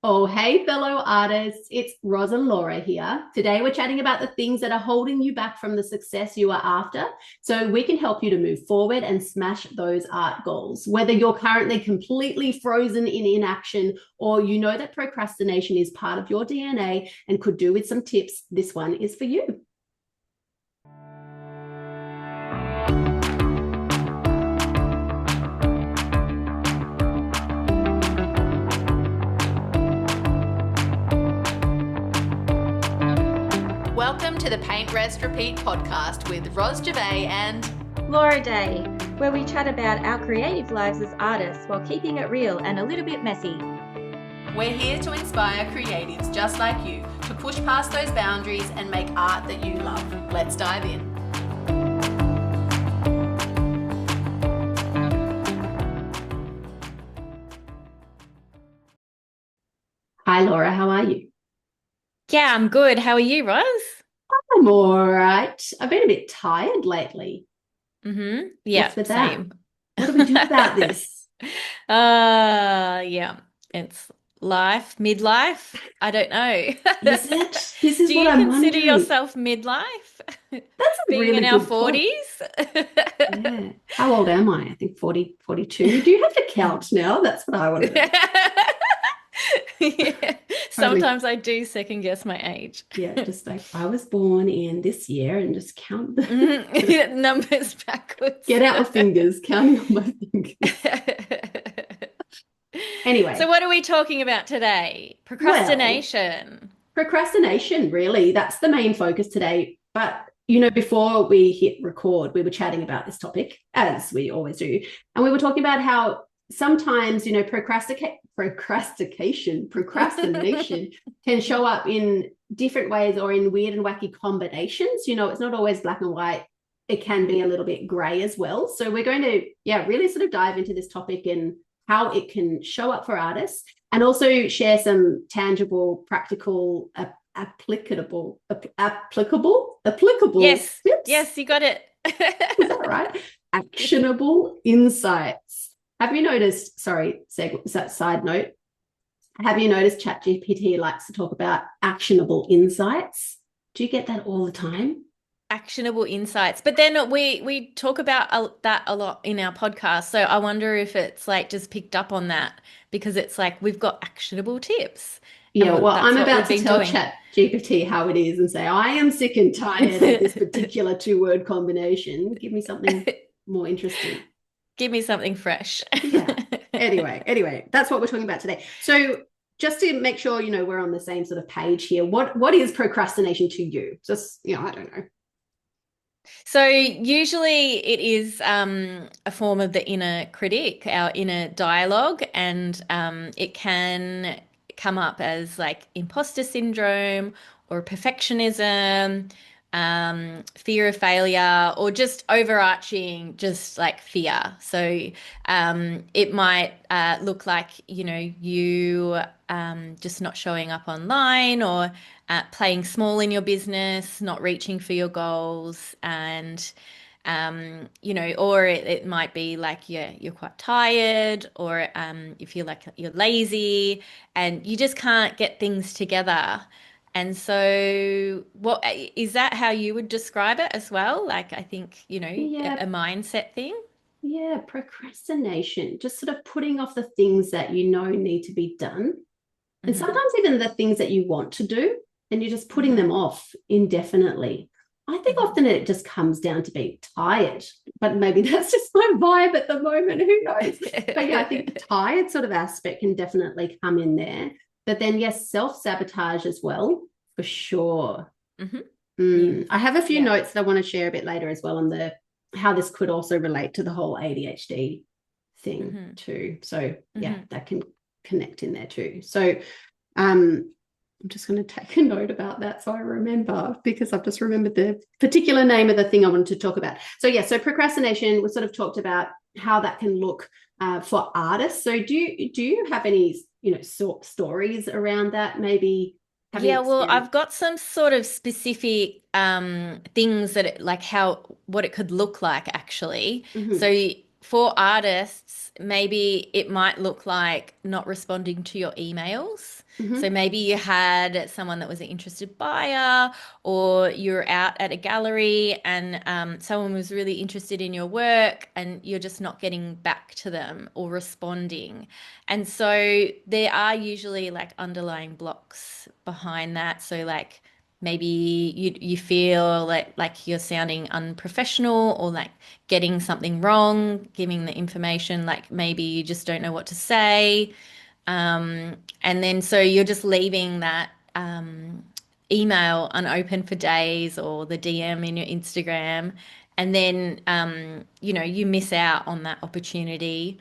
Oh, hey, fellow artists. It's Ros and Laura here. Today, we're chatting about the things that are holding you back from the success you are after so we can help you to move forward and smash those art goals. Whether you're currently completely frozen in inaction or you know that procrastination is part of your DNA and could do with some tips, this one is for you. Welcome to the Paint, Rest, Repeat podcast with Ros Gervais and Laura Day, where we chat about our creative lives as artists while keeping it real and a little bit messy. we're here to inspire creatives just like you to push past those boundaries and make art that you love. Let's dive in. Hi, Laura. How are you? Yeah, I'm good. How are you, Ros? I'm all right. I've been a bit tired lately. Yeah, What's with that? same. What do we do about this? Yeah, it's life, midlife. I don't know. Is it? This is Do what you I'm consider wondering. yourself midlife? That's a Being in really our good point. 40s? Yeah. How old am I? I think 40, 42. Do you have to count now? That's what I want to know. Yeah. Totally. Sometimes I do second guess my age. Yeah, just like I was born in this year and just count Numbers backwards. get out my fingers, counting on my fingers. So Anyway, what are we talking about today? well, Procrastination. procrastination, really, that's the main focus today. But before we hit record, we were chatting about this topic, as we always do. And we were talking about how sometimes, procrastination can show up in different ways or in weird and wacky combinations. It's not always black and white. It can be a little bit gray as well. So we're going to, really sort of dive into this topic and how it can show up for artists and also share some tangible, practical, applicable Yes, tips. yes, you got it. Is that right? Actionable insights. Have you noticed? Sorry, side note. Have you noticed ChatGPT likes to talk about actionable insights? Do you get that all the time? Actionable insights. But then we talk about that a lot in our podcast. So I wonder if it's like just picked up on that because it's like we've got actionable tips Yeah, and well, that's I'm what about we've to been tell doing. Chat GPT how it is and say, I am sick and tired of this particular two-word combination. Give me something more interesting. Give me something fresh. Yeah. Anyway, that's what we're talking about today. So just to make sure, we're on the same sort of page here, what is procrastination to you? Just, I don't know. So usually it is a form of the inner critic, our inner dialogue, and it can come up as like imposter syndrome or perfectionism, fear of failure, or just overarching, just like fear. So it might look like, you just not showing up online or playing small in your business, not reaching for your goals, and or it might be like you're quite tired, or you feel like you're lazy, and you just can't get things together. And so, what is that how you would describe it as well? Like, I think, Yeah, a mindset thing. yeah, procrastination, just sort of putting off the things that need to be done. And Hmm. sometimes even the things that you want to do, and you're just putting Hmm. them off indefinitely. I think Hmm. often it just comes down to being tired, but maybe that's just my vibe at the moment. Who knows? But yeah, I think the tired sort of aspect can definitely come in there. But then, yes, self sabotage as well, for sure. Hmm. Yeah. I have a few Yeah. notes that I want to share a bit later as well on the how this could also relate to the whole ADHD thing Hmm. too. So yeah, Hmm. that can connect in there too. So I'm just going to take a note about that so I remember because I've just remembered the particular name of the thing I wanted to talk about. So yeah, so procrastination, we sort of talked about how that can look for artists. So do you have any stories around that? Maybe having Yeah, well, experienced. I've got some sort of specific things that like how what it could look like actually. Mhm. So for artists, maybe it might look like not responding to your emails. So Hmm. maybe you had someone that was an interested buyer, or you're out at a gallery and someone was really interested in your work and you're just not getting back to them or responding. And so there are usually like underlying blocks behind that. So like maybe you feel like you're sounding unprofessional or like getting something wrong, giving the information, like maybe you just don't know what to say. And then so you're just leaving that email unopened for days or the DM in your Instagram. And then, you miss out on that opportunity.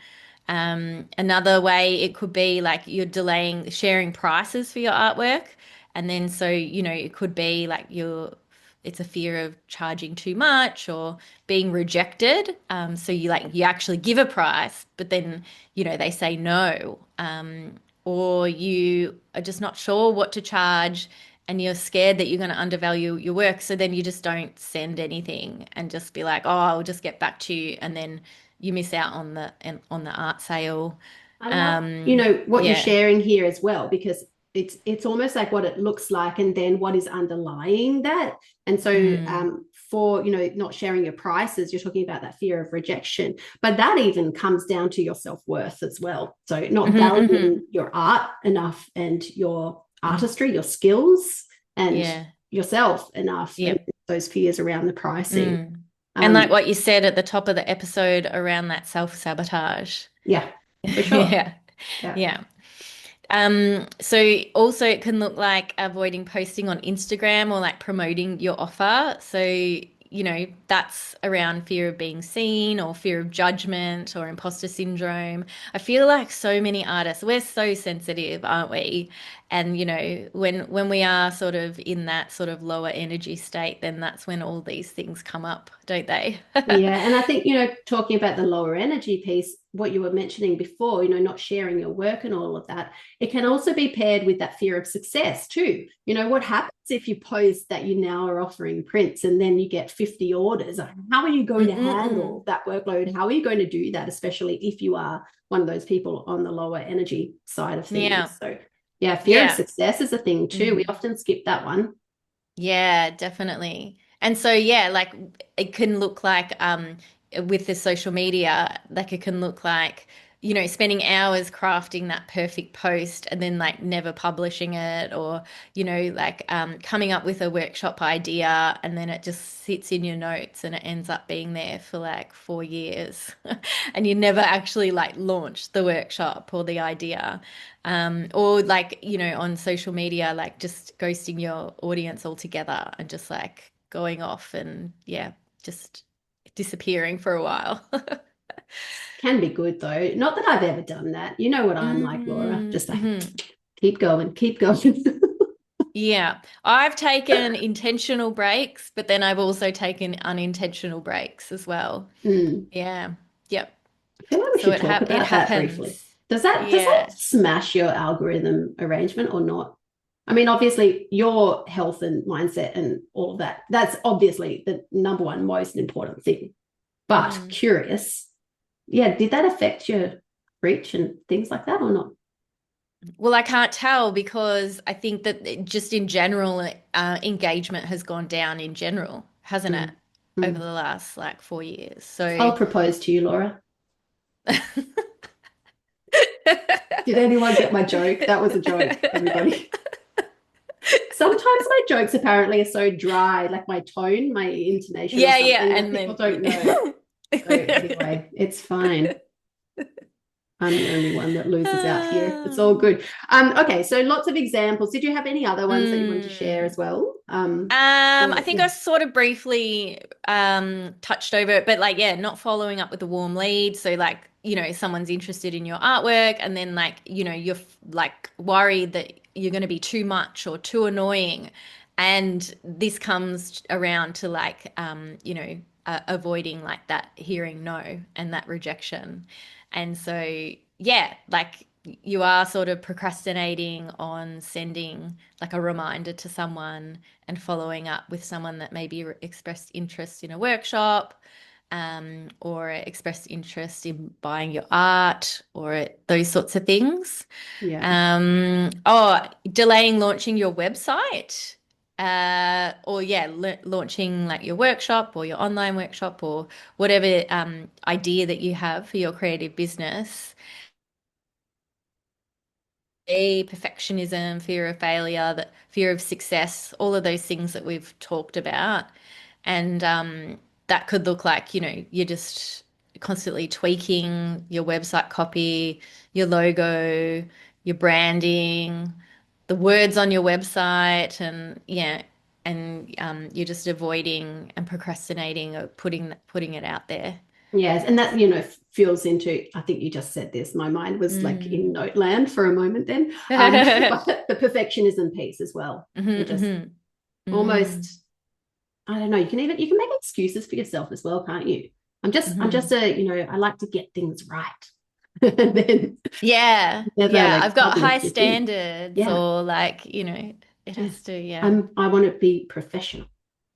Another way it could be like you're delaying sharing prices for your artwork. And then so, it could be like it's a fear of charging too much or being rejected. So you actually give a price, but then, they say no. Or you are just not sure what to charge and you're scared that you're going to undervalue your work. So then you just don't send anything and just be like, oh, I'll just get back to you. And then you miss out on the art sale. I love, what you're Yeah. sharing here as well, because it's almost like what it looks like and then what is underlying that. And so Mm. for, not sharing your prices, you're talking about that fear of rejection, but that even comes down to your self-worth as well. So not Hmm. Hmm. valuing your art enough and your artistry, your skills and Yeah. yourself enough, and Yep. those fears around the pricing. Mm. And like Um, what you said at the top of the episode around that self-sabotage. yeah, for sure. Yeah. Yeah. Yeah. So also it can look like avoiding posting on Instagram or like promoting your offer. So, that's around fear of being seen or fear of judgment or imposter syndrome. I feel like so many artists, we're so sensitive, aren't we? And, when we are sort of in that sort of lower energy state, then that's when all these things come up, don't they? Yeah, and I think, talking about the lower energy piece, what you were mentioning before, not sharing your work and all of that, it can also be paired with that fear of success too. What happens if you post that you now are offering prints and then you get 50 orders? How are you going to Mm-mm-mm. handle that workload? How are you going to do that, especially if you are one of those people on the lower energy side of Yeah. things? So, yeah, fear of Yeah. success is a thing too. We Mm. often skip that one. Yeah, definitely. And so yeah, like it can look like with the social media, like it can look like, spending hours crafting that perfect post and then like never publishing it or, like coming up with a workshop idea and then it just sits in your notes and it ends up being there for like 4 years and you never actually like launched the workshop or the idea. Or like, on social media, like just ghosting your audience altogether and just like going off and yeah, just disappearing for a while. Can be good though. Not that I've ever done that. You know what I'm like, Laura. Just like Mm-hmm. keep going, keep going. Yeah, I've taken intentional breaks, but then I've also taken unintentional breaks as well. Mm. Yeah. Yep. I feel like we So should talk it about that briefly. happens. Does that Yeah. smash your algorithm arrangement or not? I mean, obviously, your health and mindset and all of that, that's obviously the number one most important thing. But Mm. curious, yeah, did that affect your reach and things like that or not? Well, I can't tell because I think that just in general, engagement has gone down in general, hasn't it, Mm. over Mm. the last like 4 years? So, I'll propose to you, Laura. Did anyone get my joke? That was a joke, everybody. Sometimes my jokes apparently are so dry, like my tone, my intonation or yeah, yeah, something, that and people then don't know. So anyway, it's fine. I'm the only one that loses out here. It's all good. Okay, so lots of examples. Did you have any other ones that you wanted to share Mm. as well? I Or think yeah. I sort of briefly touched over it, but like, yeah, not following up with a warm lead. So like, someone's interested in your artwork and then like, you're like worried that you're going to be too much or too annoying. And this comes around to like, avoiding like that hearing no and that rejection. And so, yeah, like you are sort of procrastinating on sending like a reminder to someone and following up with someone that maybe expressed interest in a workshop. or express interest in buying your art or those sorts of things. Yeah. Delaying launching your website, or launching like your workshop or your online workshop or whatever idea that you have for your creative business. Perfectionism, fear of failure, that fear of success, all of those things that we've talked about. And that could look like, you're just constantly tweaking your website copy, your logo, your branding, the words on your website, and you're just avoiding and procrastinating or putting it out there. Yes, and that fuels into, I think you just said this, my mind was like in note land for a moment then. But the perfectionism piece as well. Mm-hmm, Just mm-hmm. almost, I don't know, you can make excuses for yourself as well, can't you? I'm just I like to get things right. And then Yeah, I've got high standards, yeah. or like, it has to, I want to be professional.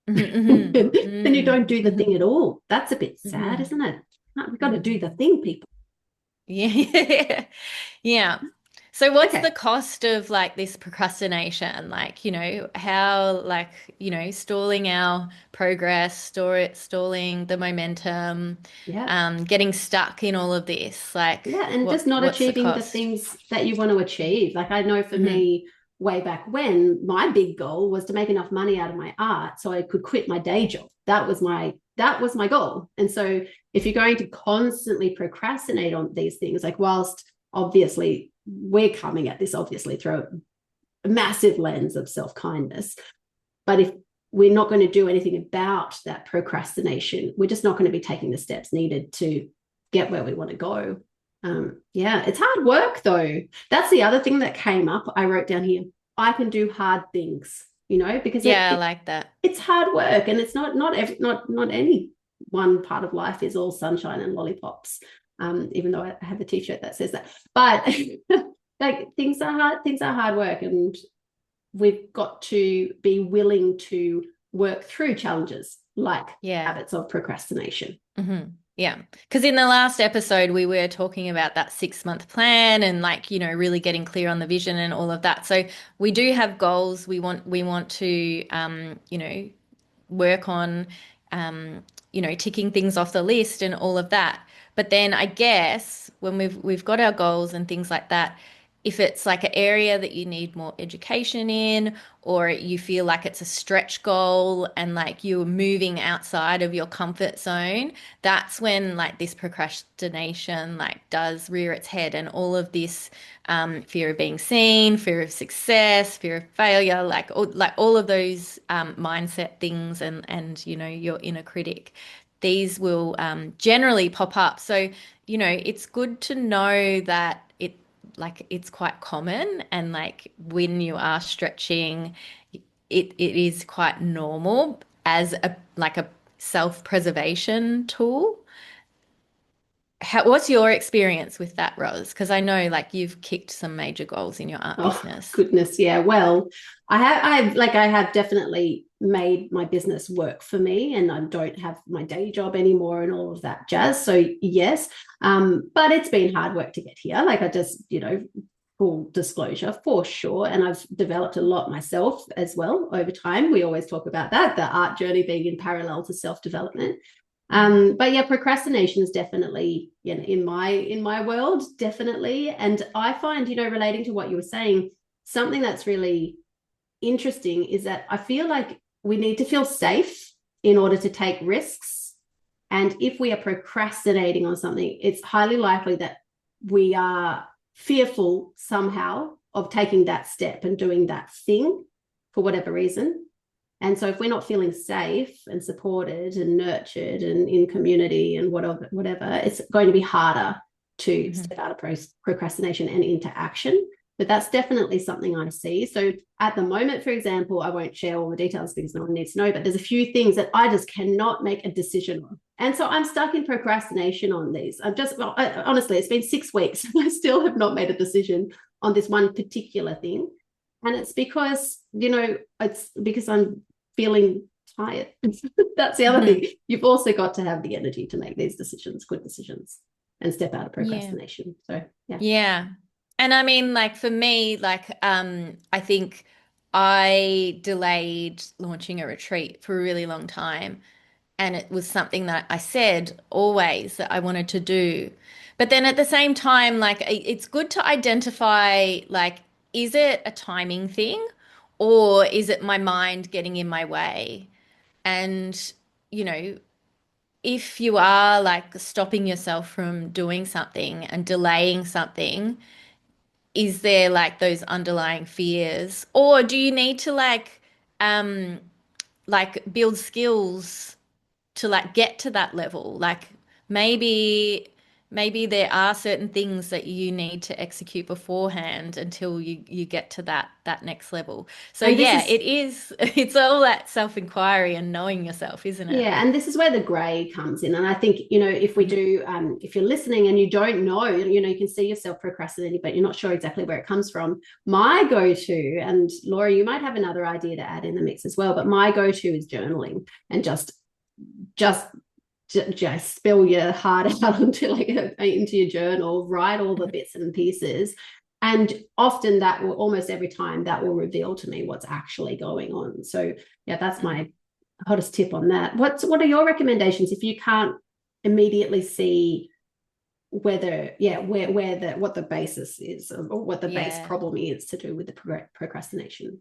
Then you don't do the thing at all. That's a bit sad, isn't it? We've got to do the thing, people. Yeah. Yeah. So what's the cost of like this procrastination? Like, how like, stalling our progress, stalling the momentum, getting stuck in all of this. Like, and just not achieving the things that you want to achieve. Like, I know for me, way back when, my big goal was to make enough money out of my art so I could quit my day job. That was my goal. And so if you're going to constantly procrastinate on these things, like, whilst obviously we're coming at this obviously through a massive lens of self-kindness, but if we're not going to do anything about that procrastination, we're just not going to be taking the steps needed to get where we want to go. It's hard work though. That's the other thing that came up. I wrote down here, I can do hard things, because I like that. It's hard work, and it's not any one part of life is all sunshine and lollipops. Even though I have a t-shirt that says that, but like things are hard work, and we've got to be willing to work through challenges like habits of procrastination. Mm-hmm. Yeah. Because in the last episode, we were talking about that 6-month plan and like, really getting clear on the vision and all of that. So we do have goals. We want to, work on, ticking things off the list and all of that. But then I guess when we've got our goals and things like that, if it's like an area that you need more education in, or you feel like it's a stretch goal and like you're moving outside of your comfort zone, that's when like this procrastination like does rear its head, and all of this fear of being seen, fear of success, fear of failure, like all of those mindset things and your inner critic, these will generally pop up. So, it's good to know that it's quite common, and like when you are stretching, it is quite normal as a self-preservation tool. What's your experience with that, Ros? Because I know like you've kicked some major goals in your art business. Goodness, yeah. Well, I have definitely made my business work for me, and I don't have my day job anymore and all of that jazz. So yes, but it's been hard work to get here. Like I just, full disclosure for sure. And I've developed a lot myself as well over time. We always talk about that, the art journey being in parallel to self-development. But yeah, procrastination is definitely in my world, definitely. And I find, relating to what you were saying, something that's really interesting is that I feel like we need to feel safe in order to take risks. And if we are procrastinating on something, it's highly likely that we are fearful somehow of taking that step and doing that thing for whatever reason. And so if we're not feeling safe and supported and nurtured and in community and whatever, it's going to be harder to step out of procrastination and into action. But that's definitely something I see. So at the moment, for example, I won't share all the details because no one needs to know, but there's a few things that I just cannot make a decision on. And so I'm stuck in procrastination on these. Honestly, it's been 6 weeks and I still have not made a decision on this one particular thing. And it's because, I'm feeling tired. That's the other thing. You've also got to have the energy to make these decisions, good decisions, and step out of procrastination. So yeah. Yeah. And I mean, like for me, like I think I delayed launching a retreat for a really long time. And it was something that I said always that I wanted to do. But then at the same time, like it's good to identify, like, is it a timing thing or is it my mind getting in my way? And, you know, if you are like stopping yourself from doing something and delaying something, is there like those underlying fears? Or do you need to like build skills to like get to that level? Like maybe there are certain things that you need to execute beforehand until you get to that next level. So And this yeah, is it's all that self-inquiry and knowing yourself, isn't it? Yeah, and this is where the gray comes in. And I think, if we do, if you're listening and you don't know, you can see yourself procrastinating, but you're not sure exactly where it comes from. My go-to, and Laura, you might have another idea to add in the mix as well, but my go-to is journaling and just spill your heart out into your journal, write all the bits and pieces. And often that will, almost every time, that will reveal to me what's actually going on. So yeah, that's my hottest tip on that. What are your recommendations if you can't immediately see what the basis is, or what the base problem is to do with the procrastination?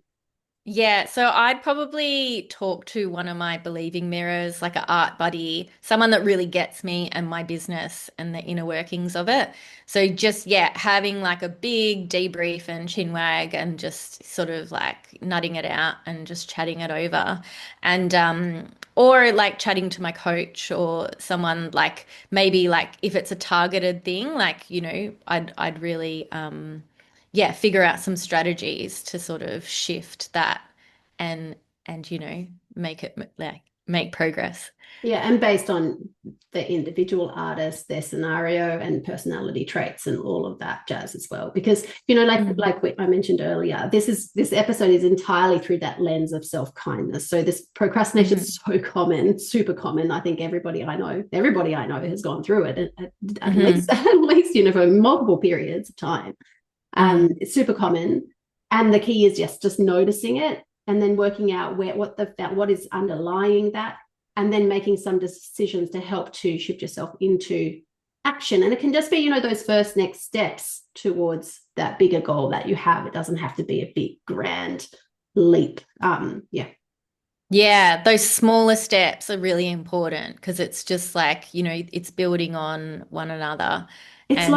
Yeah, so I'd probably talk to one of my believing mirrors, like an art buddy, someone that really gets me and my business and the inner workings of it. So just, yeah, having like a big debrief and chin wag and just sort of like nutting it out and just chatting it over. And or like chatting to my coach or someone, like maybe like if it's a targeted thing, like, I'd really yeah, figure out some strategies to sort of shift that and make it like make progress. Yeah, and based on the individual artist, their scenario and personality traits and all of that jazz as well. Because, I mentioned earlier, this episode is entirely through that lens of self-kindness. So this procrastination is so common, super common. I think everybody I know has gone through it at least for multiple periods of time. It's super common. And the key is just noticing it and then working out what is underlying that, and then making some decisions to help to shift yourself into action. And it can just be, those first next steps towards that bigger goal that you have. It doesn't have to be a big grand leap. Yeah, those smaller steps are really important because it's just like, it's building on one another. It's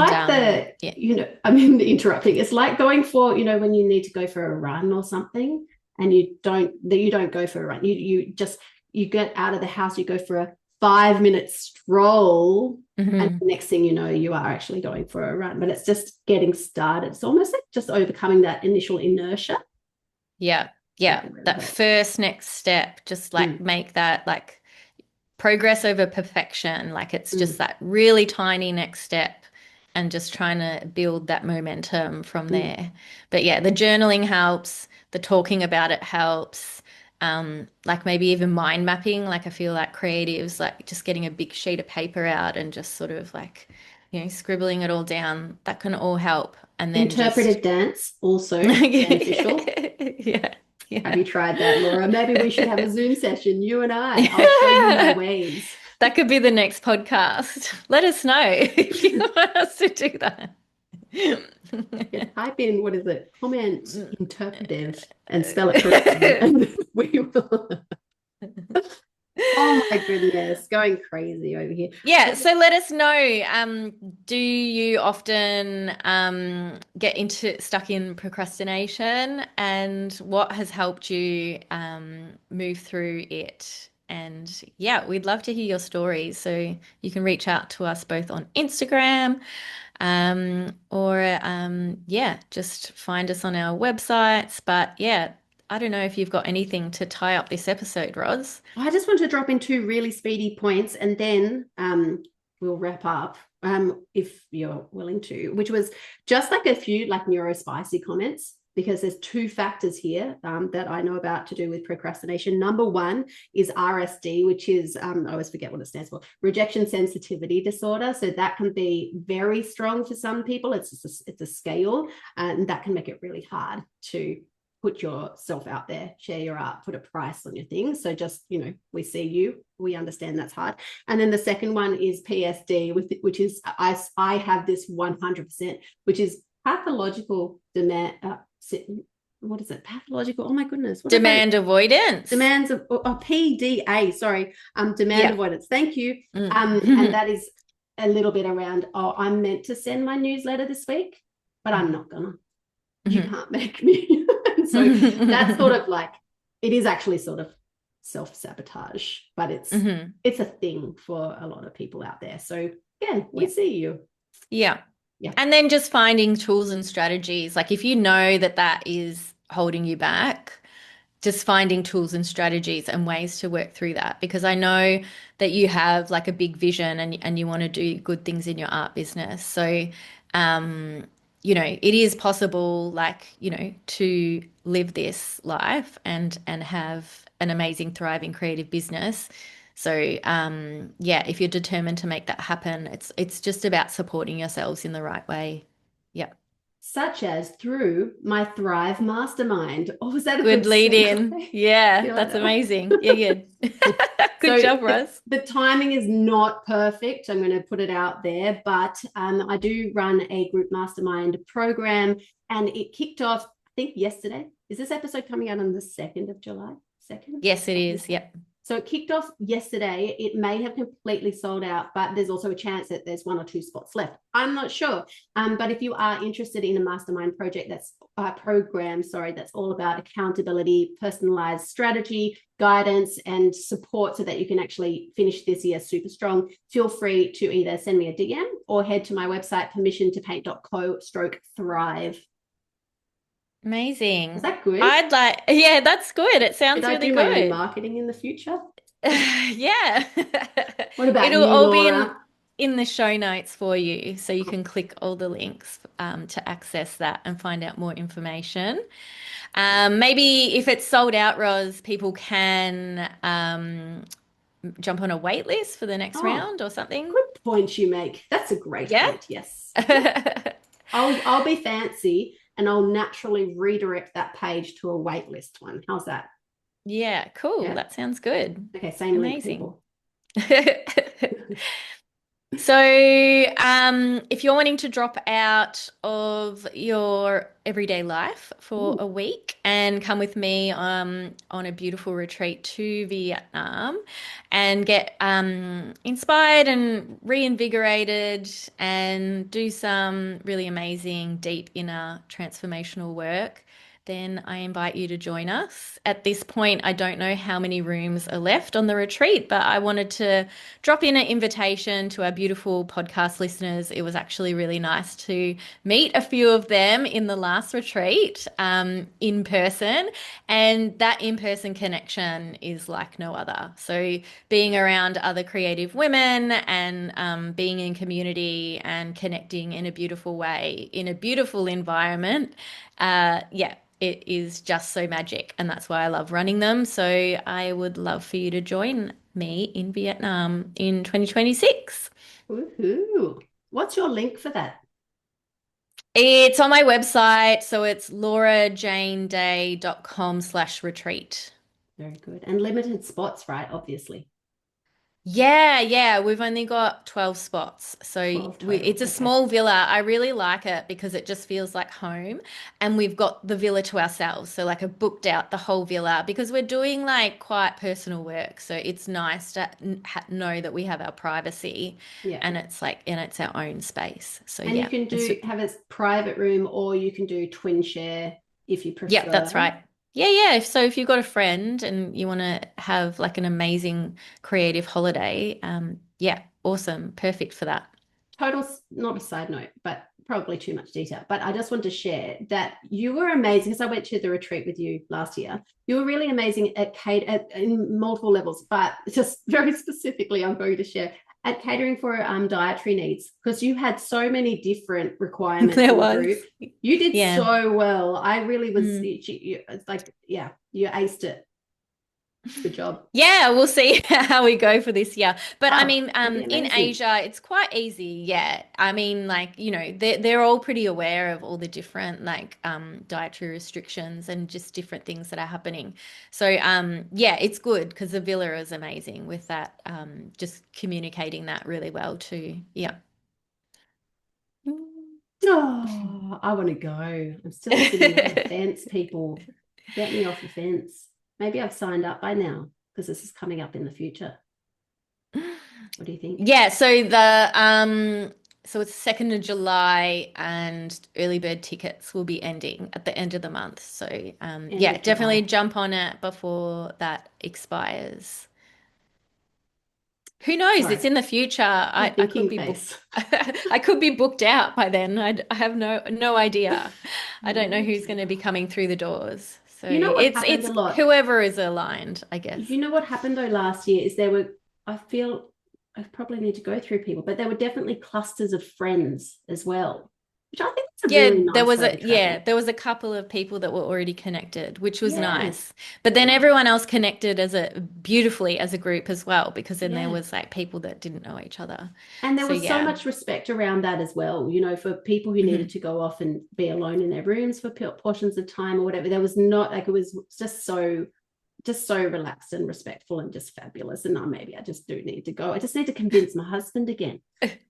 interrupting. It's like going for, when you need to go for a run or something and you don't go for a run. You get out of the house, you go for a 5-minute stroll, and the next thing you know, you are actually going for a run. But it's just getting started. It's almost like just overcoming that initial inertia. Yeah. That first next step, just like make that like progress over perfection. Like it's just that really tiny next step and just trying to build that momentum from there. But yeah, the journaling helps. The talking about it helps. Like maybe even mind mapping. Like I feel like creatives, like just getting a big sheet of paper out and just sort of like, scribbling it all down. That can all help. And then interpretive dance also beneficial. Yeah. Have you tried that, Laura? Maybe we should have a Zoom session, you and I. I'll show you my ways. That could be the next podcast. Let us know if you want us to do that. Type in, what is it? Comment interpretive and spell it correctly. And we will. Oh my goodness, going crazy over here. Yeah, so let us know. Do you often get stuck in procrastination, and what has helped you move through it? And yeah, we'd love to hear your stories. So you can reach out to us both on Instagram, or just find us on our websites. But yeah, I don't know if you've got anything to tie up this episode, Ros. I just want to drop in 2 really speedy points, and then we'll wrap up if you're willing to, which was just like a few like neurospicy comments. because there's two factors here that I know about to do with procrastination. Number one is RSD, which is, I always forget what it stands for, rejection sensitivity disorder. So that can be very strong for some people. It's a scale, and that can make it really hard to put yourself out there, share your art, put a price on your things. So just, we see you, we understand that's hard. And then the second one is PSD, which is, I have this 100%, which is pathological demand. What is it? Pathological. Oh my goodness. Demand avoidance. Demands of PDA. Sorry. Demand avoidance. Thank you. And that is a little bit around, I'm meant to send my newsletter this week, but I'm not gonna. You can't make me. So that's sort of like, it is actually sort of self-sabotage, but it's a thing for a lot of people out there. So again, we see you. Yeah. And then just finding tools and strategies. Like if you know that is holding you back, just finding tools and strategies and ways to work through that, because I know that you have like a big vision and you want to do good things in your art business. So, it is possible, to live this life and have an amazing, thriving, creative business. So, if you're determined to make that happen, it's just about supporting yourselves in the right way. Yeah. Such as through my Thrive Mastermind. Oh, was that a good lead in? Yeah, that's amazing. Yeah. Good job, Ros. The timing is not perfect. I'm going to put it out there, but I do run a group mastermind program, and it kicked off, I think, yesterday. Is this episode coming out on the 2nd of July? 2nd? Yes, it is. Yep. So it kicked off yesterday. It may have completely sold out, but there's also a chance that there's 1 or 2 spots left. I'm not sure. But if you are interested in a mastermind project that's all about accountability, personalized strategy, guidance, and support so that you can actually finish this year super strong, feel free to either send me a DM or head to my website, permissiontopaint.co/thrive. Amazing. Is that good? Yeah, that's good. It sounds really good. Should I do my own marketing in the future? Yeah. What about It'll you, all Laura? be in the show notes for you, so you can click all the links to access that and find out more information. Maybe if it's sold out, Ros, people can jump on a wait list for the next round or something. Good point you make. That's a great point. Yes. I'll be fancy, and I'll naturally redirect that page to a waitlist one. How's that? Yeah, cool. Yeah. That sounds good. Okay, same link, people. So, if you're wanting to drop out of your everyday life for a week and come with me on a beautiful retreat to Vietnam and get inspired and reinvigorated and do some really amazing, deep inner transformational work, then I invite you to join us. At this point, I don't know how many rooms are left on the retreat, but I wanted to drop in an invitation to our beautiful podcast listeners. It was actually really nice to meet a few of them in the last retreat in person, and that in-person connection is like no other. So being around other creative women and being in community and connecting in a beautiful way, in a beautiful environment, it is just so magic, and that's why I love running them. So I would love for you to join me in Vietnam in 2026. Woohoo! What's your link for that? It's on my website, so it's laurajaneday.com/retreat. Very good. And limited spots, right? Obviously. Yeah. We've only got 12 spots. So it's a small villa. I really like it because it just feels like home. And we've got the villa to ourselves. So like I booked out the whole villa because we're doing like quite personal work. So it's nice to know that we have our privacy and it's our own space. So and you can have a private room, or you can do twin share if you prefer. Yeah, that's right. Yeah. So if you've got a friend and you want to have like an amazing creative holiday, awesome. Perfect for that. Not a side note, but probably too much detail. But I just want to share that you were amazing, because I went to the retreat with you last year. You were really amazing in multiple levels, but just very specifically, I'm going to share at catering for dietary needs, because you had so many different requirements There in the was. group. You did Yeah. so well. I really was, it's like, yeah, you aced it. Good job. Yeah, we'll see how we go for this year. But I Oh, mean, that'd be in amazing. Asia, it's quite easy. Yeah. I mean, like, they're all pretty aware of all the different like dietary restrictions and just different things that are happening. So yeah, it's good because the villa is amazing with that, just communicating that really well too. Yeah. Oh, I want to go. I'm still sitting on the fence, people. Get me off the fence. Maybe I've signed up by now because this is coming up in the future. What do you think? Yeah, so it's 2nd of July and early bird tickets will be ending at the end of the month. So End yeah, of definitely July. jump on it before that expires. Who knows? Sorry, It's in the future. the I could thinking be booked. face. I could be booked out by then. I have no idea. I don't know No who's going to idea. be coming through the doors. So You know what happened it's a lot? whoever is aligned, I guess. You know what happened though last year is I feel I probably need to go through people, but there were definitely clusters of friends as well, which I think is a Yeah, really nice way to travel. there was a couple of people that were already connected, which was Yeah, nice. But then everyone else connected as a beautifully as a group as well, because then there yeah. was like people that didn't know each other. And there So was so yeah. much respect around that as well, for people who needed Mhm. to go off and be alone in their rooms for portions of time or whatever. There was not like, it was just so relaxed and respectful and just fabulous. And maybe I just do need to go. I just need to convince my husband again.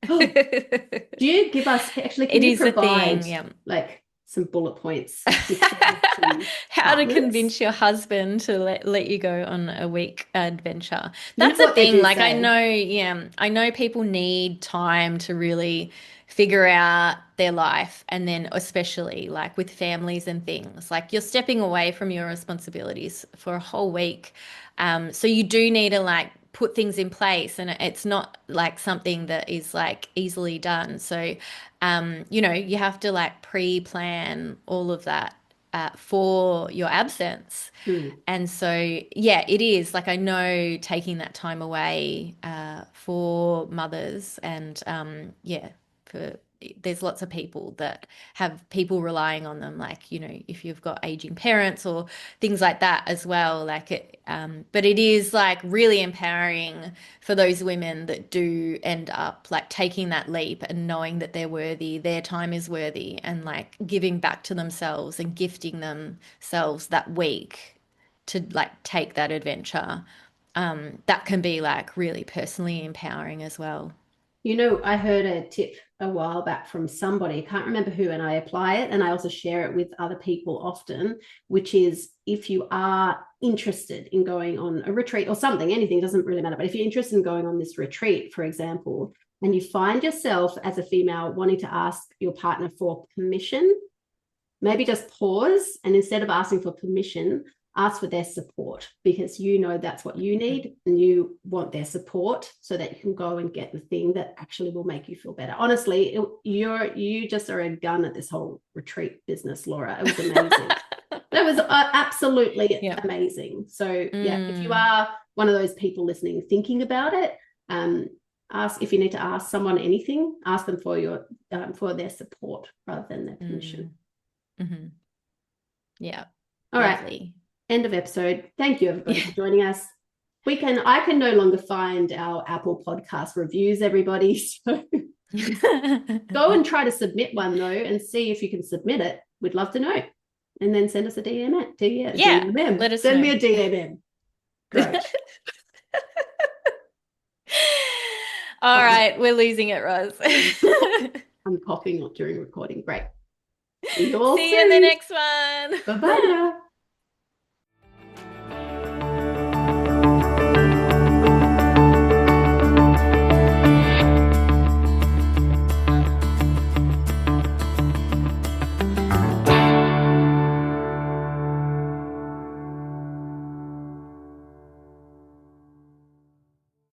Oh, do you give us actually? Can It you is a provide thing, yeah. like some bullet points to share to How to partners? convince your husband to let you go on a week adventure. You know That's the what they thing. do Like say. I know people need time to really figure out their life. And then especially like with families and things, like you're stepping away from your responsibilities for a whole week. So you do need to like put things in place and it's not like something that is like easily done. So you have to like pre-plan all of that for your absence. Hmm. And so, yeah, it is like I know taking that time away for mothers and yeah, for there's lots of people that have people relying on them, like, if you've got aging parents or things like that as well. Like but it is like really empowering for those women that do end up like taking that leap and knowing that they're worthy, their time is worthy, and like giving back to themselves and gifting themselves that week to like take that adventure. That can be like really personally empowering as well. I heard a tip a while back from somebody, I can't remember who, and I apply it and I also share it with other people often, which is if you are interested in going on a retreat or something, anything, doesn't really matter, but if you're interested in going on this retreat, for example, and you find yourself as a female wanting to ask your partner for permission, maybe just pause and instead of asking for permission, ask for their support, because that's what you need and you want their support so that you can go and get the thing that actually will make you feel better. Honestly, you just are a gun at this whole retreat business, Laura. It was amazing. That was absolutely Yeah. amazing. So yeah, if you Mm. are one of those people listening, thinking about it, ask if you need to ask someone anything, ask them for their support rather than their permission. Mm-hmm. Yeah. All right. Lovely. End of episode. Thank you, everybody, Yeah. for joining us. I can no longer find our Apple podcast reviews, everybody. So go and try to submit one, though, and see if you can submit it. We'd love to know. And then send us a DM. Yeah, DMM. let us Send me know. a DMM. Great. All right, we're losing it, Ros. I'm coughing during recording. Great. See you all See you in the soon. next one. Bye-bye now.